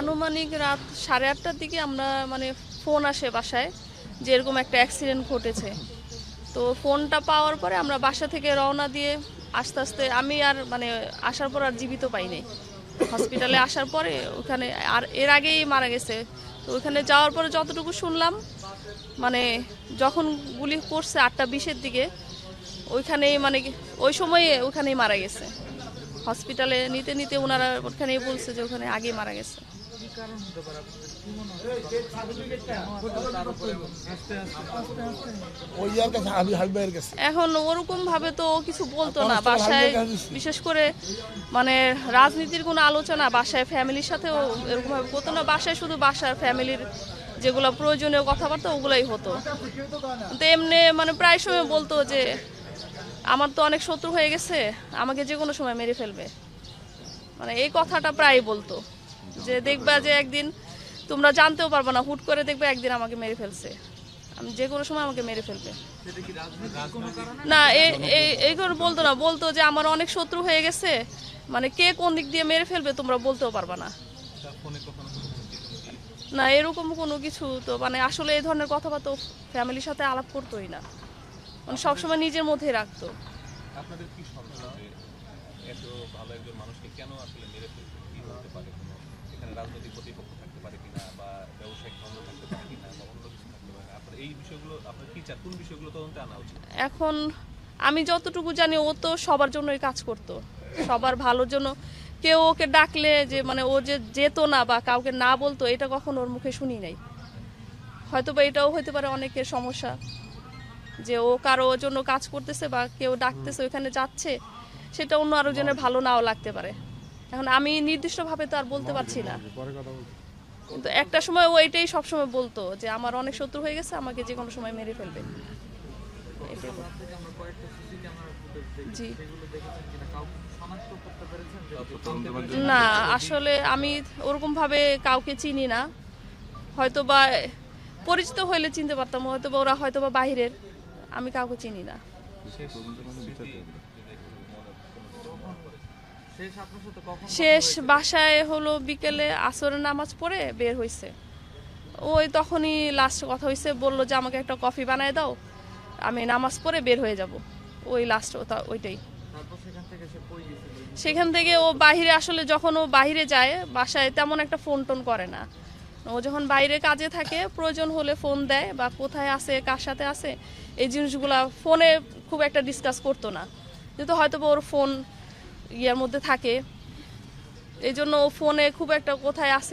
আনুমানিক রাত 8:30টার দিকে আমরা মানে ফোন আসে বাসায় যে এরকম একটা অ্যাক্সিডেন্ট ঘটেছে। তো ফোনটা পাওয়ার পরে আমরা বাসা থেকে রওনা দিয়ে আস্তে আস্তে আমি আর মানে আসার পর আর জীবিত পাই নাই। হসপিটালে আসার পরে ওখানে আর এর আগেই মারা গেছে। তো ওখানে যাওয়ার পরে যতটুকু শুনলাম মানে যখন গুলি করছে 8:20-এর দিকে ওইখানেই মানে ওই সময়ে ওখানেই মারা গেছে। হসপিটালে নিতে নিতে ওনারা ওখানেই বলছে যে ওখানে আগেই মারা গেছে। এখন ওরকম ভাবে তো ও কিছু বলতো না বাসায়, বিশেষ করে মানে রাজনীতির কোনো আলোচনা বাসায় ফ্যামিলির সাথেও এরকম ভাবে করতো না। বাসায় শুধু বাসার ফ্যামিলির যেগুলো প্রয়োজনীয় কথাবার্তা ওগুলাই হতো। তো এমনি মানে প্রায় সময় বলতো যে আমার তো অনেক শত্রু হয়ে গেছে, আমাকে যে কোনো সময় মেরে ফেলবে, মানে এই কথাটা প্রায় বলতো যে দেখবা যে একদিন তোমরা জানতেও পারবে না, হুট করে দেখবে একদিন আমাকে মেরে ফেলছে, আমি যে কোনো সময় আমাকে মেরে ফেলবে। না এই করে বলতো না, বলতো যে আমার অনেক শত্রু হয়ে গেছে, মানে কে কোন দিক দিয়ে মেরে ফেলবে তোমরা বলতেও পারবা না। না এরকম কোনো কিছু তো মানে আসলে এই ধরনের কথাবার্তা ফ্যামিলির সাথে আলাপ করতোই না, মানে সবসময় নিজের মধ্যে রাখতো। আপনাদের কি সন্দেহ যে এত ভালো একজন মানুষকে কেন আসলে মেরে ফেলছে? কি হতে পারে? এখানে রাজনৈতিক প্রতিপক্ষ থাকতে পারে কিনা, বা ব্যবসায়িক দ্বন্দ্ব থাকতে পারে কিনা, বা অন্য কিছু থাকতে পারে? আপনার এই বিষয়গুলো আপনার কি চান, কোন বিষয়গুলো তদন্তে আনা উচিত? এখন আমি যতটুকু জানি ও তো সবার জন্যই কাজ করতো, সবার ভালোর জন্য। কেউ ওকে ডাকলে যে মানে ও যে যেত না বা কাউকে না বলতো এটা কখনো ওর মুখে শুনি নাই। হয়তো বা এটাও হতে পারে অনেকের সমস্যা যে ও কারো জন্য কাজ করতেছে বা কেউ ডাকতেছে ওইখানে যাচ্ছে, সেটা অন্য আরেকজনের ভালো নাও লাগতে পারে। এখন আমি নির্দিষ্টভাবে তো আর বলতে পারছি না, কিন্তু একটা সময় ও এটাই সবসময় বলতো যে আমার অনেক শত্রু হয়ে গেছে, আমাকে যে কোনো সময় মেরে ফেলবে। জি না, আসলে আমি ওরকম ভাবে কাউকে চিনি না, হয়তো বা পরিচিত হইলে চিনতে পারতাম, হয়তো বা ওরা হয়তো বা বাহিরের, আমি কাউকে চিনি না। শেষ বাসায় হলো বিকেলে আসরের নামাজ পড়ে বের হইছে। ওই তখনই লাস্ট কথা হইছে, বললো যে আমাকে একটা কফি বানায় দাও, আমি নামাজ পড়ে বের হয়ে যাব। ওই লাস্ট ওইটাই। সেখান থেকে ও বাহিরে আসলে যখন ও বাহিরে যায় বাসায় তেমন একটা ফোন টোন করে না। ও যখন বাইরে কাজে থাকে প্রয়োজন হলে ফোন দেয়, বা কোথায় আছে কার সাথে আছে এই জিনিসগুলা ফোনে খুব একটা ডিসকাস করতো না, যেহেতু হয়তো ওর ফোন ইয়ার মধ্যে থাকে, এই জন্য ও ফোনে খুব একটা কোথায় আছে